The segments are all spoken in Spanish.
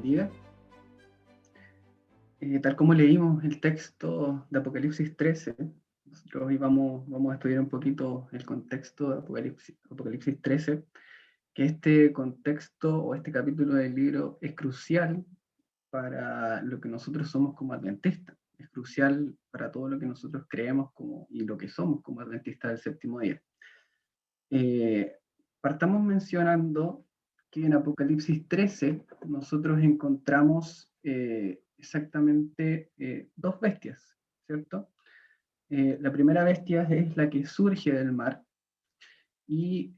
10. Tal como leímos el texto de Apocalipsis 13, nosotros hoy vamos a estudiar un poquito el contexto de Apocalipsis 13, que este contexto o este capítulo del libro es crucial para lo que nosotros somos como adventistas, es crucial para todo lo que nosotros creemos y lo que somos como adventistas del séptimo día. Partamos mencionando que en Apocalipsis 13 nosotros encontramos exactamente dos bestias, ¿cierto? La primera bestia es la que surge del mar y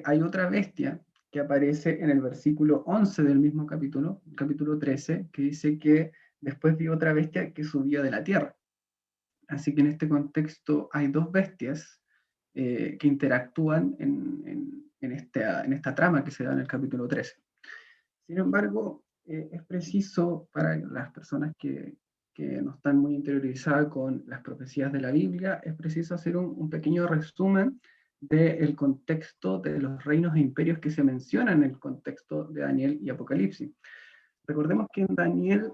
hay otra bestia que aparece en el versículo 11 del mismo capítulo, el capítulo 13, que dice que después vi otra bestia que subía de la tierra. Así que en este contexto hay dos bestias que interactúan en esta trama que se da en el capítulo 13. Sin embargo, es preciso para las personas que no están muy interiorizadas con las profecías de la Biblia, es preciso hacer un pequeño resumen del contexto de los reinos e imperios que se mencionan en el contexto de Daniel y Apocalipsis. Recordemos que en Daniel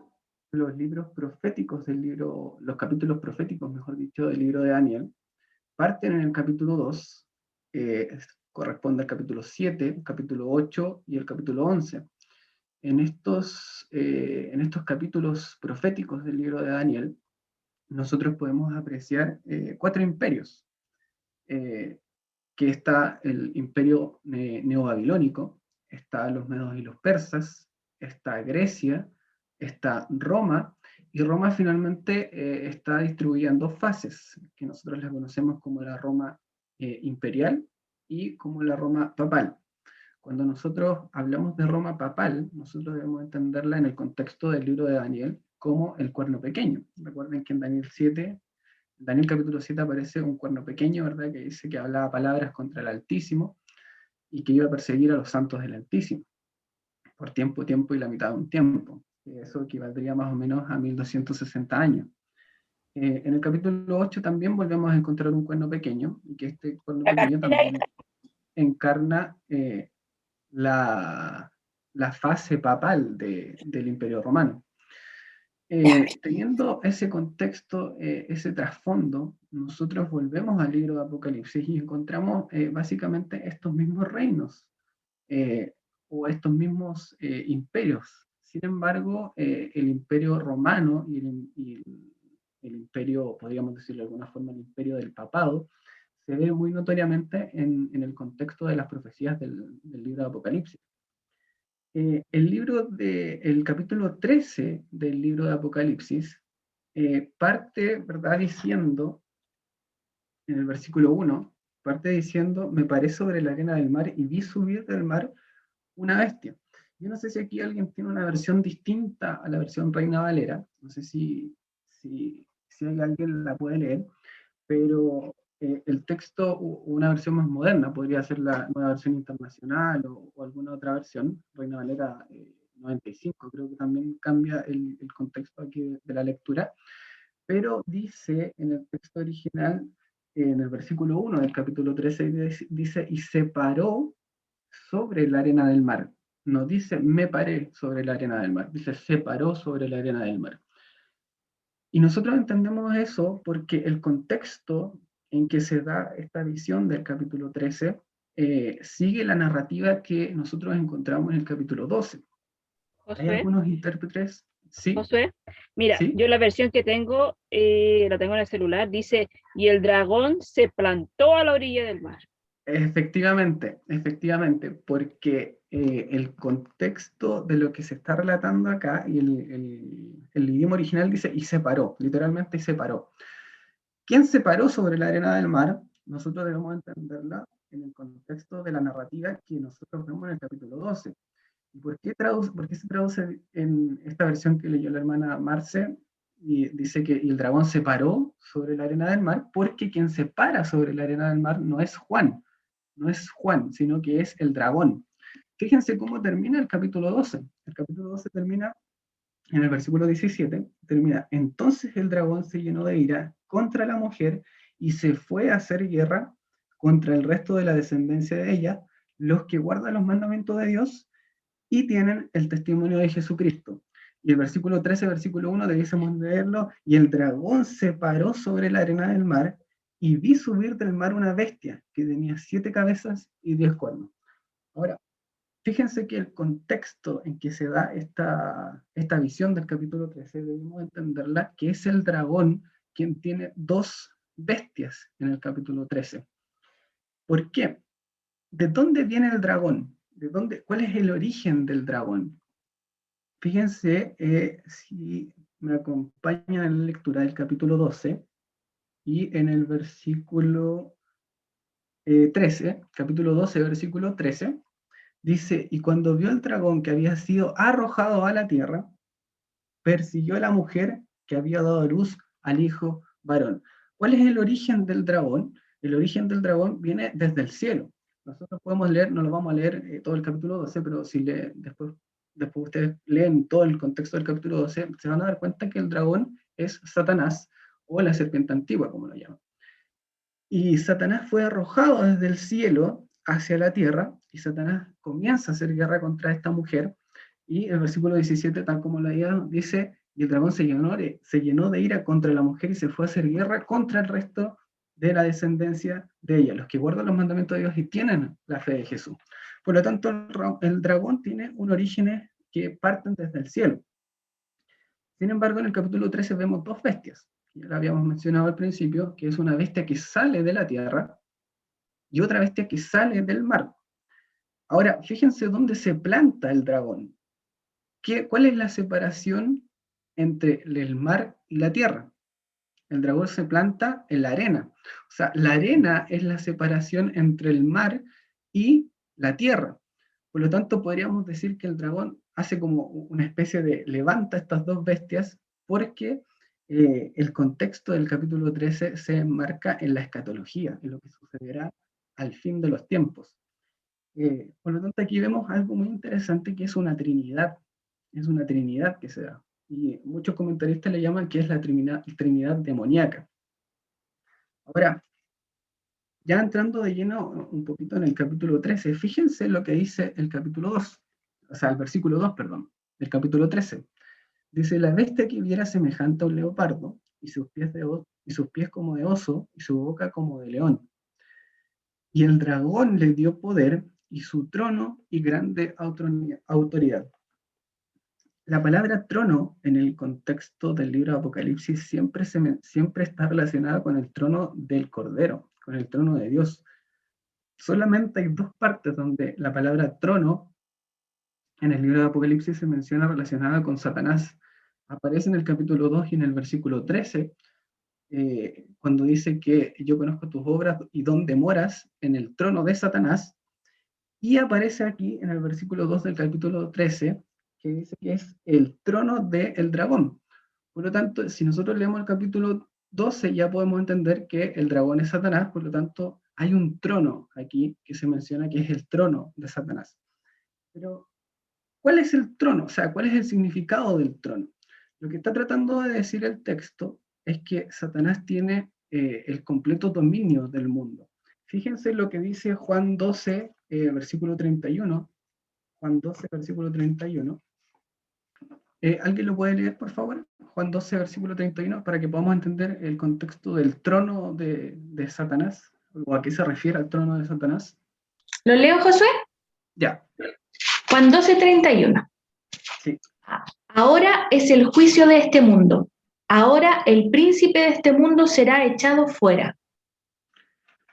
los libros proféticos los capítulos proféticos, mejor dicho, del libro de Daniel, parten en el capítulo 2, corresponde al capítulo 7, capítulo 8 y el capítulo 11. En estos capítulos proféticos del libro de Daniel, nosotros podemos apreciar cuatro imperios, que está el imperio neobabilónico, está los medos y los persas, está Grecia, está Roma, y Roma finalmente está distribuida en dos fases, que nosotros la conocemos como la Roma imperial y como la Roma papal. Cuando nosotros hablamos de Roma papal, nosotros debemos entenderla en el contexto del libro de Daniel como el cuerno pequeño. Recuerden que en Daniel capítulo 7 aparece un cuerno pequeño, ¿verdad? Que dice que hablaba palabras contra el Altísimo y que iba a perseguir a los santos del Altísimo por tiempo y la mitad de un tiempo. Eso equivaldría más o menos a 1260 años. En el capítulo 8 también volvemos a encontrar un cuerno pequeño, y que este cuerno pequeño también encarna la fase papal del Imperio Romano. Teniendo ese contexto, ese trasfondo, nosotros volvemos al libro de Apocalipsis y encontramos básicamente estos mismos reinos o estos mismos imperios. Sin embargo, el imperio romano y el imperio, podríamos decirlo de alguna forma, el imperio del papado, se ve muy notoriamente en el contexto de las profecías del libro de Apocalipsis. El capítulo 13 del libro de Apocalipsis parte, ¿verdad?, diciendo, en el versículo 1, parte diciendo, me paré sobre la arena del mar y vi subir del mar una bestia. Yo no sé si aquí alguien tiene una versión distinta a la versión Reina Valera, no sé si alguien la puede leer, pero el texto, una versión más moderna, podría ser la nueva versión internacional o alguna otra versión, Reina Valera 95, creo que también cambia el contexto aquí de la lectura, pero dice en el texto original, en el versículo 1 del capítulo 13, dice, y se paró sobre la arena del mar. No dice, me paré sobre la arena del mar, dice, se paró sobre la arena del mar. Y nosotros entendemos eso porque el contexto en que se da esta visión del capítulo 13 sigue la narrativa que nosotros encontramos en el capítulo 12. Hay Josué, algunos intérpretes, ¿sí? Josué, mira, ¿Sí? yo la versión que tengo, la tengo en el celular, dice, y el dragón se plantó a la orilla del mar. Efectivamente, porque el contexto de lo que se está relatando acá y el idioma original dice, y se paró, literalmente y se paró. ¿Quién se paró sobre la arena del mar? Nosotros debemos entenderla en el contexto de la narrativa que nosotros vemos en el capítulo 12. ¿Y por qué se traduce en esta versión que leyó la hermana Marce? Y dice que el dragón se paró sobre la arena del mar, porque quien se para sobre la arena del mar no es Juan, sino que es el dragón. Fíjense cómo termina el capítulo 12. El capítulo 12 termina en el versículo 17, termina, entonces el dragón se llenó de ira contra la mujer y se fue a hacer guerra contra el resto de la descendencia de ella, los que guardan los mandamientos de Dios y tienen el testimonio de Jesucristo. Y el versículo 13, versículo 1, debiésemos leerlo, y el dragón se paró sobre la arena del mar, y vi subir del mar una bestia que tenía 7 cabezas y 10 cuernos. Ahora, fíjense que el contexto en que se da esta visión del capítulo 13, debemos entenderla, que es el dragón quien tiene 2 bestias en el capítulo 13. ¿Por qué? ¿De dónde viene el dragón? ¿Cuál es el origen del dragón? Fíjense, si me acompañan en la lectura del capítulo 12 y en el versículo 13, capítulo 12, versículo 13, dice, y cuando vio el dragón que había sido arrojado a la tierra, persiguió a la mujer que había dado a luz al hijo varón. ¿Cuál es el origen del dragón? El origen del dragón viene desde el cielo. Nosotros podemos leer, no lo vamos a leer todo el capítulo 12, pero si después ustedes leen todo el contexto del capítulo 12, se van a dar cuenta que el dragón es Satanás, o la serpiente antigua, como lo llaman. Y Satanás fue arrojado desde el cielo hacia la tierra, y Satanás comienza a hacer guerra contra esta mujer, y el versículo 17, tal como lo dice, y el dragón se llenó de ira contra la mujer y se fue a hacer guerra contra el resto de la descendencia de ella, los que guardan los mandamientos de Dios y tienen la fe de Jesús. Por lo tanto, el dragón tiene un origen que parten desde el cielo. Sin embargo, en el capítulo 13 vemos 2 bestias. Ya la habíamos mencionado al principio, que es una bestia que sale de la tierra y otra bestia que sale del mar. Ahora, fíjense dónde se planta el dragón. ¿Cuál es la separación entre el mar y la tierra? El dragón se planta en la arena. O sea, la arena es la separación entre el mar y la tierra. Por lo tanto, podríamos decir que el dragón hace como una especie de levanta estas 2 bestias, porque el contexto del capítulo 13 se enmarca en la escatología, en lo que sucederá al fin de los tiempos. Por lo tanto, aquí vemos algo muy interesante, que es una trinidad que se da. Y muchos comentaristas le llaman que es la trinidad demoníaca. Ahora, ya entrando de lleno un poquito en el capítulo 13, fíjense lo que dice el capítulo 2, o sea, el versículo 2, perdón, del capítulo 13. Dice, la bestia que viera semejante a un leopardo, y sus pies como de oso, y su boca como de león. Y el dragón le dio poder, y su trono y grande autoridad. La palabra trono, en el contexto del libro de Apocalipsis, siempre está relacionada con el trono del Cordero, con el trono de Dios. Solamente hay 2 partes donde la palabra trono en el libro de Apocalipsis se menciona relacionada con Satanás. Aparece en el capítulo 2 y en el versículo 13, cuando dice que yo conozco tus obras y dónde moras, en el trono de Satanás. Y aparece aquí en el versículo 2 del capítulo 13, que dice que es el trono del dragón. Por lo tanto, si nosotros leemos el capítulo 12, ya podemos entender que el dragón es Satanás. Por lo tanto, hay un trono aquí que se menciona que es el trono de Satanás. Pero, ¿cuál es el trono? O sea, ¿cuál es el significado del trono? Lo que está tratando de decir el texto es que Satanás tiene el completo dominio del mundo. Fíjense lo que dice Juan 12, versículo 31. Juan 12, versículo 31. ¿Alguien lo puede leer, por favor? Juan 12, versículo 31, para que podamos entender el contexto del trono de Satanás, o a qué se refiere al trono de Satanás. ¿Lo leo, Josué? Ya. Juan 12:31. Sí. Ahora es el juicio de este mundo. Ahora el príncipe de este mundo será echado fuera.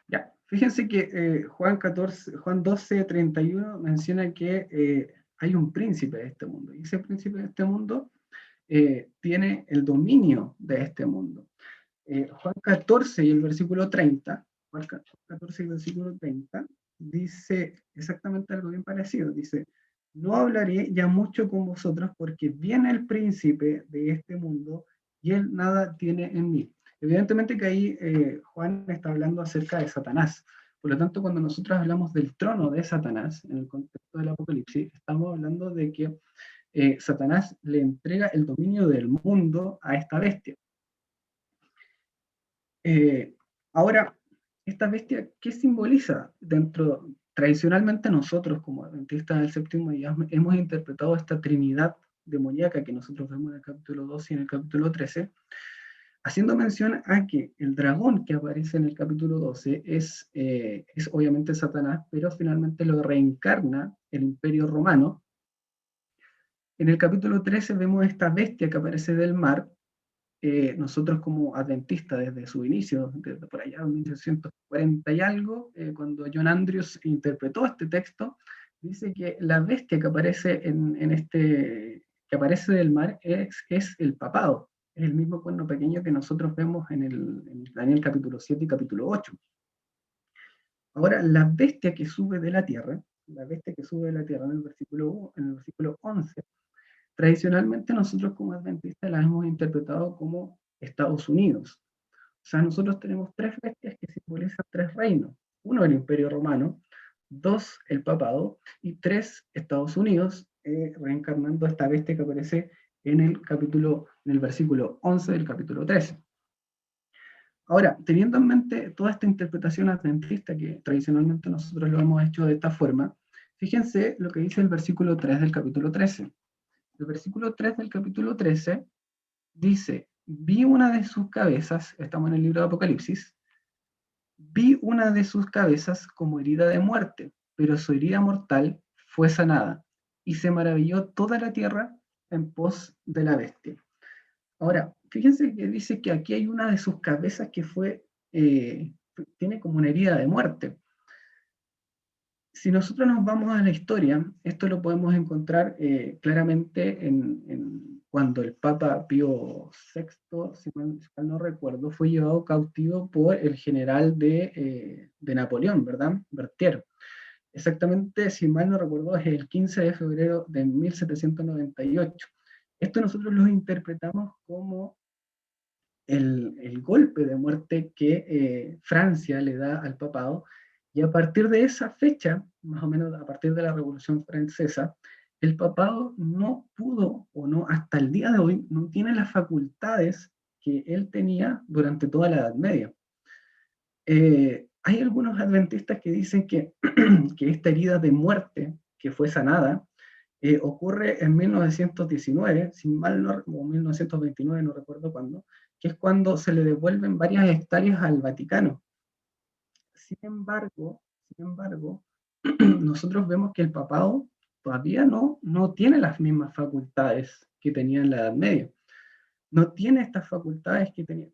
Ya. Fíjense que Juan 12, 31 menciona que hay un príncipe de este mundo. Y ese príncipe de este mundo tiene el dominio de este mundo. Juan 14 y el versículo 30, Juan 14 y el versículo 30, dice exactamente algo bien parecido. Dice, no hablaré ya mucho con vosotros porque viene el príncipe de este mundo y él nada tiene en mí. Evidentemente que ahí Juan está hablando acerca de Satanás. Por lo tanto, cuando nosotros hablamos del trono de Satanás, en el contexto del Apocalipsis, estamos hablando de que Satanás le entrega el dominio del mundo a esta bestia. Ahora, esta bestia, ¿qué simboliza dentro tradicionalmente nosotros, como adventistas del séptimo día, hemos interpretado esta trinidad demoníaca que nosotros vemos en el capítulo 12 y en el capítulo 13, haciendo mención a que el dragón que aparece en el capítulo 12 es obviamente Satanás, pero finalmente lo reencarna el Imperio Romano. En el capítulo 13 vemos esta bestia que aparece del mar. Nosotros como adventistas desde su inicio, desde por allá en 1840 y algo, cuando John Andrews interpretó este texto, dice que la bestia que aparece que aparece del mar es el papado, es el mismo cuerno pequeño que nosotros vemos en Daniel capítulo 7 y capítulo 8. Ahora, la bestia que sube de la tierra, en el versículo 11, tradicionalmente nosotros como adventistas la hemos interpretado como Estados Unidos. O sea, nosotros tenemos tres bestias que simbolizan tres reinos. Uno, el Imperio Romano; dos, el Papado; y tres, Estados Unidos, reencarnando esta bestia que aparece en el versículo 11 del capítulo 13. Ahora, teniendo en mente toda esta interpretación adventista que tradicionalmente nosotros lo hemos hecho de esta forma, fíjense lo que dice el versículo 3 del capítulo 13. El versículo 3 del capítulo 13 dice: vi una de sus cabezas, estamos en el libro de Apocalipsis, vi una de sus cabezas como herida de muerte, pero su herida mortal fue sanada, y se maravilló toda la tierra en pos de la bestia. Ahora, fíjense que dice que aquí hay una de sus cabezas que tiene como una herida de muerte. Si nosotros nos vamos a la historia, esto lo podemos encontrar claramente cuando el Papa Pío VI, si mal no recuerdo, fue llevado cautivo por el general de Napoleón, ¿verdad? Berthier. Exactamente, si mal no recuerdo, es el 15 de febrero de 1798. Esto nosotros lo interpretamos como el golpe de muerte que Francia le da al papado, y a partir de esa fecha, más o menos a partir de la Revolución Francesa, el papado no pudo, o no, hasta el día de hoy, no tiene las facultades que él tenía durante toda la Edad Media. Hay algunos adventistas que dicen que esta herida de muerte, que fue sanada, ocurre en 1919, sin mal no, o 1929, no recuerdo cuándo, que es cuando se le devuelven varias hectáreas al Vaticano. Sin embargo, nosotros vemos que el papado todavía no tiene las mismas facultades que tenía en la Edad Media. No tiene estas facultades que tenía.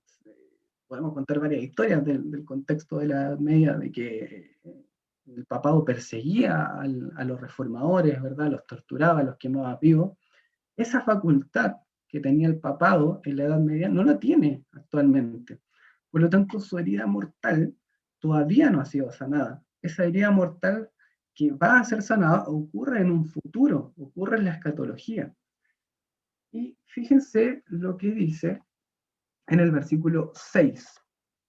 Podemos contar varias historias del contexto de la Edad Media, de que el papado perseguía a los reformadores, ¿verdad? Los torturaba, los quemaba vivos. Esa facultad que tenía el papado en la Edad Media no la tiene actualmente. Por lo tanto, su herida mortal todavía no ha sido sanada. Esa herida mortal que va a ser sanada ocurre en un futuro, ocurre en la escatología. Y fíjense lo que dice en el versículo 6,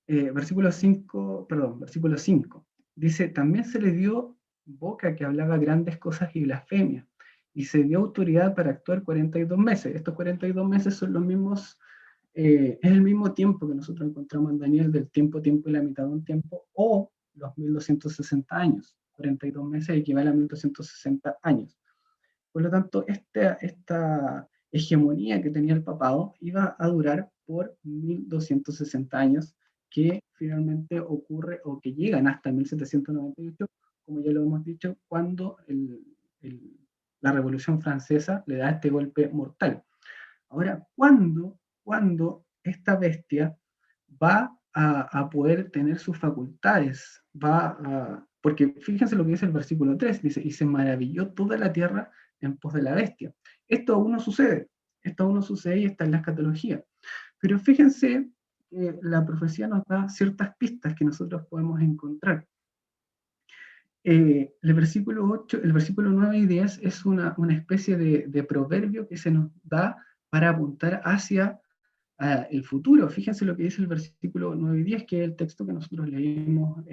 versículo 5. Dice: también se le dio boca que hablaba grandes cosas y blasfemias, y se dio autoridad para actuar 42 meses. Estos 42 meses son los mismos, es el mismo tiempo que nosotros encontramos en Daniel, del tiempo y la mitad de un tiempo, o los 1260 años. 42 meses equivale a 1260 años. Por lo tanto, esta hegemonía que tenía el papado iba a durar por 1260 años, que finalmente ocurre, o que llegan hasta 1798, como ya lo hemos dicho, cuando la Revolución Francesa le da este golpe mortal. Ahora, ¿cuándo esta bestia va a poder tener sus facultades? Porque fíjense lo que dice el versículo 3, dice: y se maravilló toda la tierra en pos de la bestia. Esto aún no sucede y está en la escatología. Pero fíjense que la profecía nos da ciertas pistas que nosotros podemos encontrar. El versículo 9 y 10 es una especie de proverbio que se nos da para apuntar hacia el futuro. Fíjense lo que dice el versículo 9 y 10, que es el texto que nosotros leímos,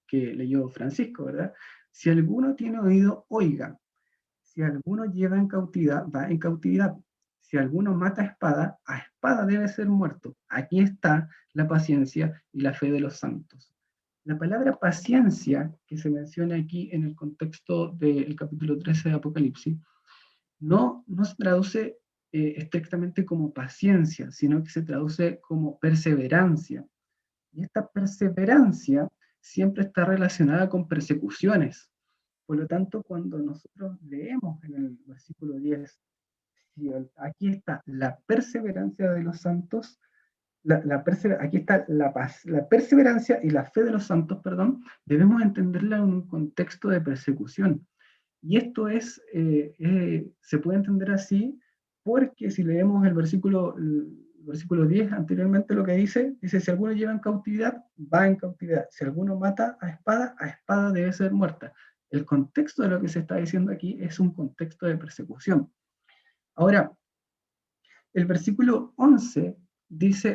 que leyó Francisco, ¿verdad? Si alguno tiene oído, oiga. Si alguno lleva en cautividad, va en cautividad. Si alguno mata a espada debe ser muerto. Aquí está la paciencia y la fe de los santos. La palabra paciencia, que se menciona aquí en el contexto del capítulo 13 de Apocalipsis, no se traduce estrictamente como paciencia, sino que se traduce como perseverancia. Y esta perseverancia siempre está relacionada con persecuciones. Por lo tanto, cuando nosotros leemos en el versículo 10, si aquí está la perseverancia de los santos, aquí está la perseverancia y la fe de los santos, perdón, debemos entenderla en un contexto de persecución. Y esto se puede entender así porque si leemos el versículo 10 anteriormente, lo que dice, si alguno lleva en cautividad, va en cautividad. Si alguno mata a espada debe ser muerta. El contexto de lo que se está diciendo aquí es un contexto de persecución. Ahora, el versículo 11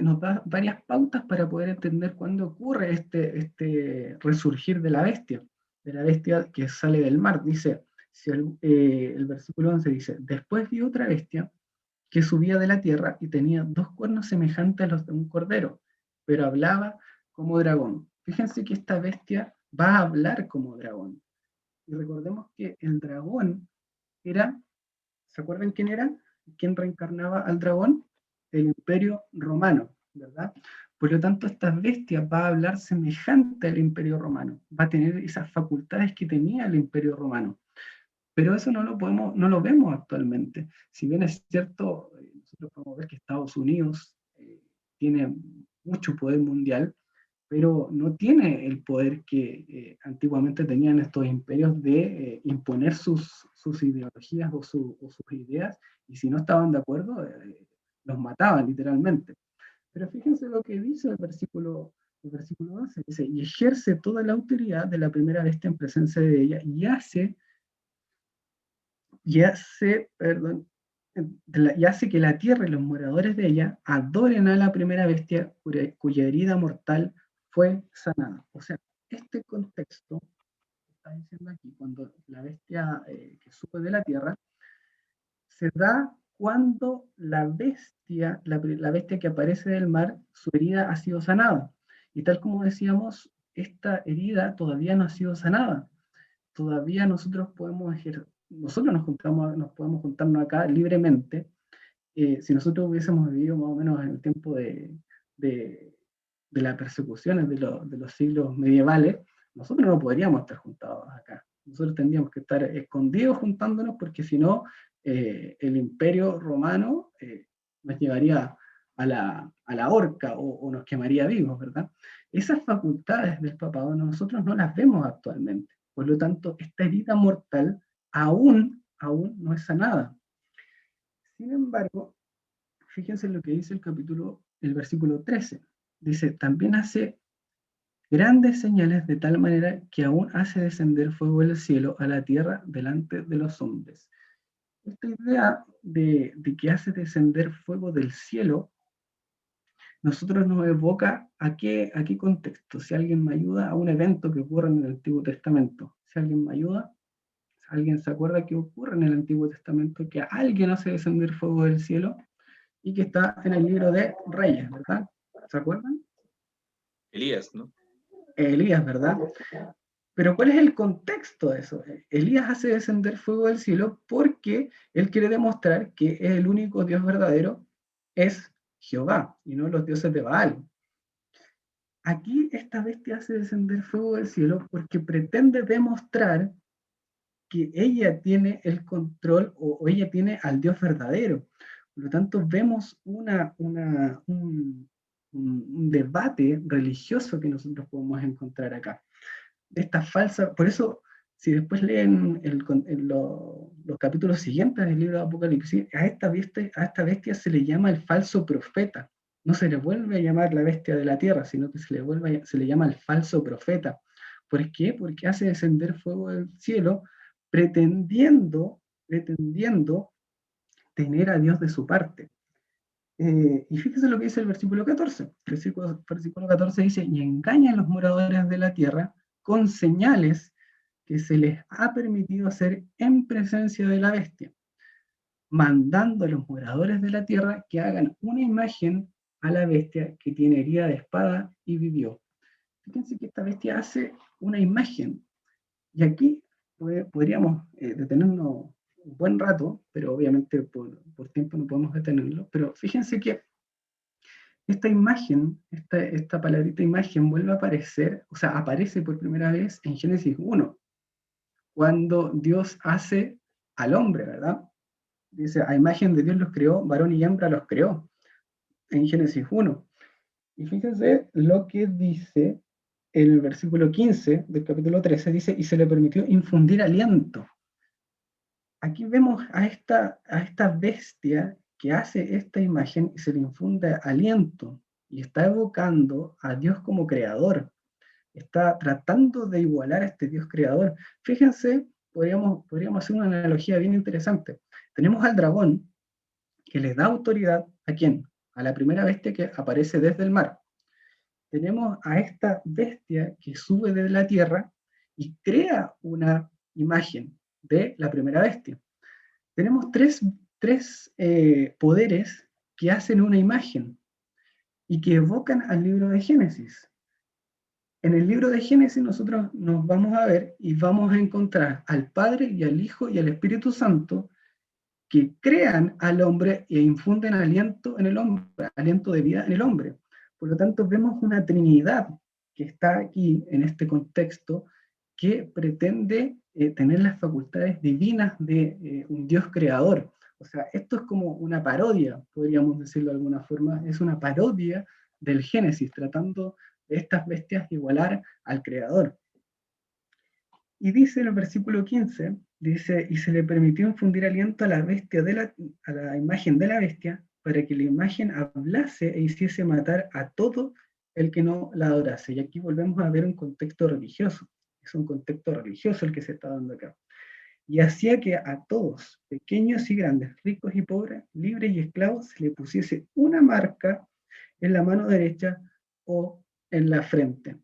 nos da varias pautas para poder entender cuándo ocurre este resurgir de la bestia que sale del mar. Dice, el versículo 11 dice, después vi otra bestia que subía de la tierra y tenía 2 cuernos semejantes a los de un cordero, pero hablaba como dragón. Fíjense que esta bestia va a hablar como dragón. Y recordemos que el dragón era, ¿se acuerdan quién era? ¿Quién reencarnaba al dragón? El Imperio Romano, ¿verdad? Por lo tanto, esta bestia va a hablar semejante al Imperio Romano, va a tener esas facultades que tenía el Imperio Romano. Pero eso no lo vemos actualmente. Si bien es cierto, nosotros podemos ver que Estados Unidos tiene mucho poder mundial, pero no tiene el poder que antiguamente tenían estos imperios de imponer sus ideologías o sus ideas, y si no estaban de acuerdo, los mataban literalmente. Pero fíjense lo que dice el versículo 11, dice, y ejerce toda la autoridad de la primera bestia en presencia de ella, y hace que la tierra y los moradores de ella adoren a la primera bestia cuya herida mortal fue sanada. O sea, este contexto está diciendo aquí, cuando la bestia que sube de la tierra, se da cuando la bestia que aparece del mar, su herida ha sido sanada. Y tal como decíamos, esta herida todavía no ha sido sanada. Todavía nosotros nos podemos juntarnos acá libremente. Si nosotros hubiésemos vivido más o menos en el tiempo de las persecuciones de los siglos medievales, nosotros no podríamos estar juntados acá. Nosotros tendríamos que estar escondidos juntándonos, porque si no, el Imperio Romano nos llevaría a la horca o nos quemaría vivos, ¿verdad? Esas facultades del papado nosotros no las vemos actualmente. Por lo tanto, esta herida mortal aún no es sanada. Sin embargo, fíjense lo que dice el versículo 13. Dice, también hace grandes señales de tal manera que aún hace descender fuego del cielo a la tierra delante de los hombres. Esta idea de que hace descender fuego del cielo, nosotros nos evoca a qué contexto. Si alguien me ayuda, a un evento que ocurre en el Antiguo Testamento. Si alguien me ayuda, ¿alguien se acuerda que ocurre en el Antiguo Testamento? Que alguien hace descender fuego del cielo y que está en el libro de Reyes, ¿verdad? ¿Se acuerdan? Elías, ¿no? Elías, ¿verdad? Pero ¿cuál es el contexto de eso? Elías hace descender fuego del cielo porque él quiere demostrar que el único Dios verdadero es Jehová y no los dioses de Baal. Aquí esta bestia hace descender fuego del cielo porque pretende demostrar que ella tiene el control o ella tiene al Dios verdadero. Por lo tanto, vemos un debate religioso que nosotros podemos encontrar acá. Esta falsa, por eso, si después leen los capítulos siguientes del libro de Apocalipsis, a esta bestia se le llama el falso profeta. No se le vuelve a llamar la bestia de la tierra, sino que se le llama el falso profeta. ¿Por qué? Porque hace descender fuego del cielo pretendiendo tener a Dios de su parte. Y fíjese lo que dice el versículo 14. El versículo 14 dice, y engaña a los moradores de la tierra con señales que se les ha permitido hacer en presencia de la bestia, mandando a los moradores de la tierra que hagan una imagen a la bestia que tiene herida de espada y vivió. fíjense que esta bestia hace una imagen. Y aquí podríamos detenernos un buen rato, pero obviamente por tiempo no podemos detenerlo. Pero fíjense que esta imagen, esta palabrita imagen vuelve a aparecer, o sea, aparece por primera vez en Génesis 1, cuando Dios hace al hombre, ¿verdad? Dice, a imagen de Dios los creó, varón y hembra los creó, en Génesis 1. Y fíjense lo que dice el versículo 15 del capítulo 13, dice, y se le permitió infundir aliento. Aquí vemos a esta bestia que hace esta imagen y se le infunde aliento, y está evocando a Dios como creador. Está tratando de igualar a este Dios creador. Fíjense, podríamos hacer una analogía bien interesante. Tenemos al dragón, que le da autoridad, ¿a quién? A la primera bestia que aparece desde el mar. Tenemos a esta bestia que sube desde la tierra y crea una imagen de la primera bestia. Tenemos tres poderes que hacen una imagen y que evocan al libro de Génesis. En el libro de Génesis nosotros nos vamos a ver y vamos a encontrar al Padre y al Hijo y al Espíritu Santo que crean al hombre e infunden aliento en el hombre, aliento de vida en el hombre. Por lo tanto, vemos una Trinidad que está aquí en este contexto que pretende tener las facultades divinas de un Dios creador. O sea, esto es como una parodia, podríamos decirlo de alguna forma, es una parodia del Génesis, tratando de estas bestias igualar al creador. Y dice en el versículo 15, dice, y se le permitió infundir aliento a la bestia a la imagen de la bestia, para que la imagen hablase e hiciese matar a todo el que no la adorase. Y aquí volvemos a ver un contexto religioso. Es un contexto religioso el que se está dando acá. Y hacía que a todos, pequeños y grandes, ricos y pobres, libres y esclavos, se le pusiese una marca en la mano derecha o en la frente.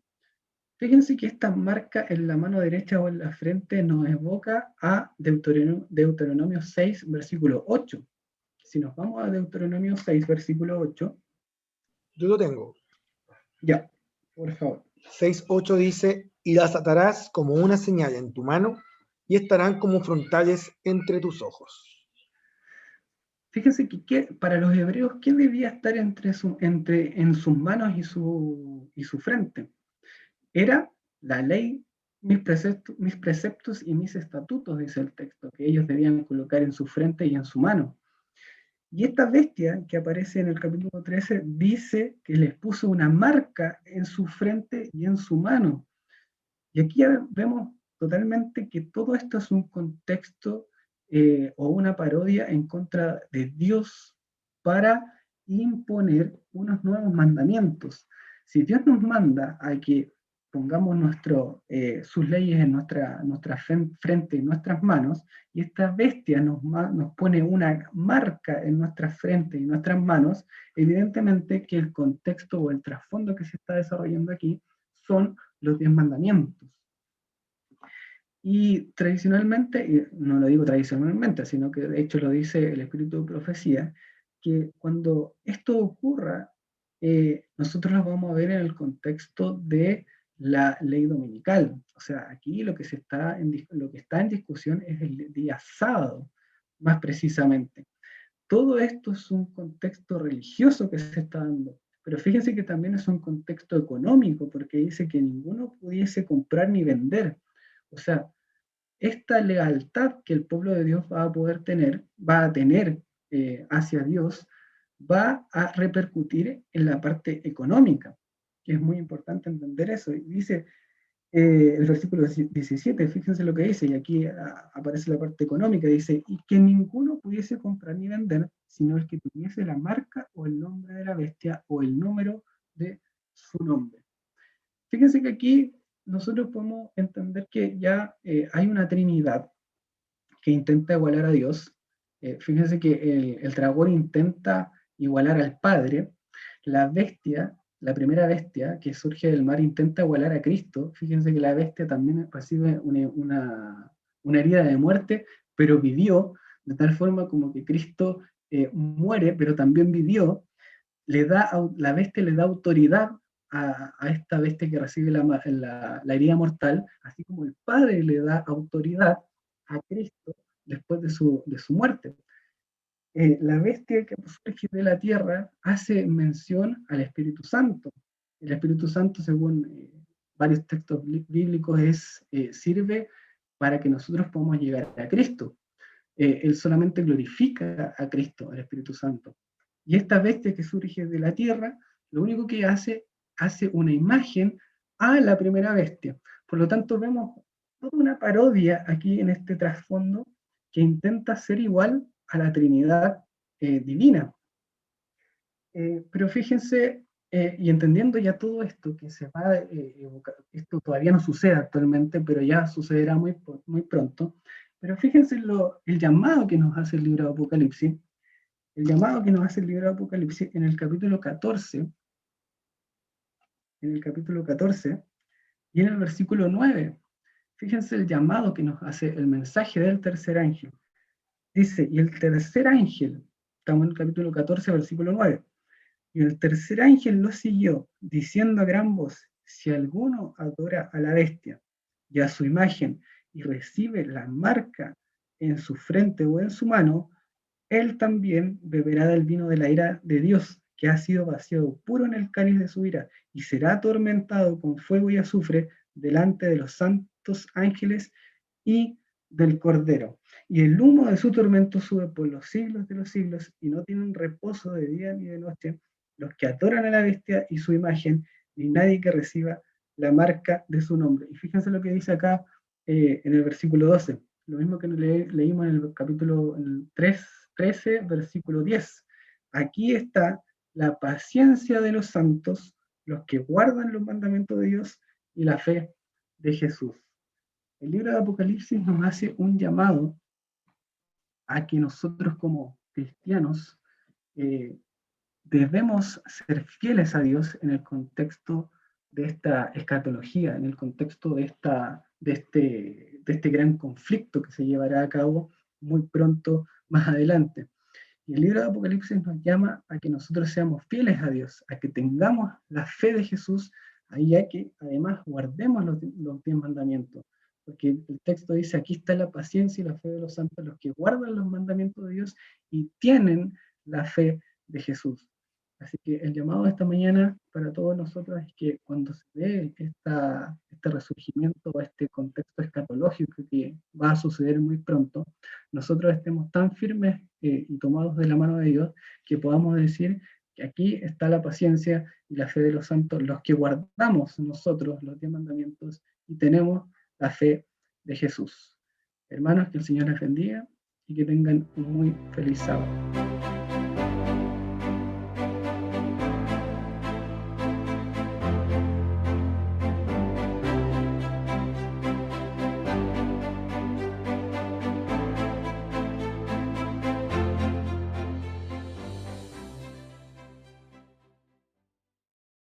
Fíjense que esta marca en la mano derecha o en la frente nos evoca a Deuteronomio 6, versículo 8. Si nos vamos a Deuteronomio 6, versículo 8. Yo lo tengo. Ya, por favor. 6:8 dice, y las atarás como una señal en tu mano y estarán como frontales entre tus ojos. Fíjense que para los hebreos, ¿qué debía estar en sus manos y su frente? Era la ley, mis preceptos y mis estatutos, dice el texto, que ellos debían colocar en su frente y en su mano. Y esta bestia que aparece en el capítulo 13 dice que les puso una marca en su frente y en su mano. Y aquí ya vemos totalmente que todo esto es un contexto o una parodia en contra de Dios para imponer unos nuevos mandamientos. Si Dios nos manda a que pongamos sus leyes en nuestra frente y nuestras manos, y esta bestia nos pone una marca en nuestra frente y nuestras manos, evidentemente que el contexto o el trasfondo que se está desarrollando aquí son los 10 mandamientos. Y tradicionalmente, y no lo digo tradicionalmente, sino que de hecho lo dice el Espíritu de Profecía, que cuando esto ocurra, nosotros lo vamos a ver en el contexto de la ley dominical. O sea, aquí lo que está en discusión es el día sábado, más precisamente. Todo esto es un contexto religioso que se está dando, pero fíjense que también es un contexto económico, porque dice que ninguno pudiese comprar ni vender. O sea, esta lealtad que el pueblo de Dios va a tener hacia Dios, va a repercutir en la parte económica, que es muy importante entender eso. Y dice el versículo 17, fíjense lo que dice, y aquí aparece la parte económica, dice, y que ninguno pudiese comprar ni vender, sino el que tuviese la marca o el nombre de la bestia o el número de su nombre. Fíjense que aquí nosotros podemos entender que ya hay una Trinidad que intenta igualar a Dios. Fíjense que el dragón intenta igualar al Padre. La bestia, la primera bestia que surge del mar, intenta igualar a Cristo. Fíjense que la bestia también recibe una herida de muerte, pero vivió, de tal forma como que Cristo muere, pero también vivió. La bestia le da autoridad a esta bestia que recibe la herida mortal, así como el Padre le da autoridad a Cristo después de su muerte. La bestia que surge de la tierra hace mención al Espíritu Santo. El Espíritu Santo, según varios textos bíblicos, sirve para que nosotros podamos llegar a Cristo. Él solamente glorifica a Cristo, al Espíritu Santo. Y esta bestia que surge de la tierra, lo único que hace una imagen a la primera bestia. Por lo tanto, vemos toda una parodia aquí en este trasfondo que intenta ser igual a la Trinidad divina. Pero fíjense, y entendiendo ya todo esto que se va a evocar, esto todavía no sucede actualmente, pero ya sucederá muy pronto. Pero fíjense el llamado que nos hace el libro de Apocalipsis. El llamado que nos hace el libro de Apocalipsis en el capítulo 14. En el capítulo 14 y en el versículo 9. Fíjense el llamado que nos hace el mensaje del tercer ángel. Dice, y el tercer ángel, estamos en el capítulo 14, versículo 9. Y el tercer ángel lo siguió, diciendo a gran voz, si alguno adora a la bestia y a su imagen y recibe la marca en su frente o en su mano, él también beberá del vino de la ira de Dios, que ha sido vaciado puro en el cáliz de su ira, y será atormentado con fuego y azufre delante de los santos ángeles y del Cordero. Y el humo de su tormento sube por los siglos de los siglos, y no tienen reposo de día ni de noche los que adoran a la bestia y su imagen, ni nadie que reciba la marca de su nombre. Y fíjense lo que dice acá en el versículo 12, lo mismo que leímos en el capítulo 13, versículo 10. Aquí está la paciencia de los santos, los que guardan los mandamientos de Dios y la fe de Jesús. El libro de Apocalipsis nos hace un llamado a que nosotros como cristianos debemos ser fieles a Dios en el contexto de esta escatología, en el contexto de este gran conflicto que se llevará a cabo muy pronto más adelante. Y el libro de Apocalipsis nos llama a que nosotros seamos fieles a Dios, a que tengamos la fe de Jesús, y a que además guardemos los 10 mandamientos. Porque el texto dice, aquí está la paciencia y la fe de los santos, los que guardan los mandamientos de Dios y tienen la fe de Jesús. Así que el llamado de esta mañana para todos nosotros es que cuando se dé este resurgimiento o este contexto escatológico que va a suceder muy pronto, nosotros estemos tan firmes y tomados de la mano de Dios que podamos decir que aquí está la paciencia y la fe de los santos, los que guardamos nosotros los 10 mandamientos y tenemos la fe de Jesús. Hermanos, que el Señor les bendiga y que tengan un muy feliz sábado.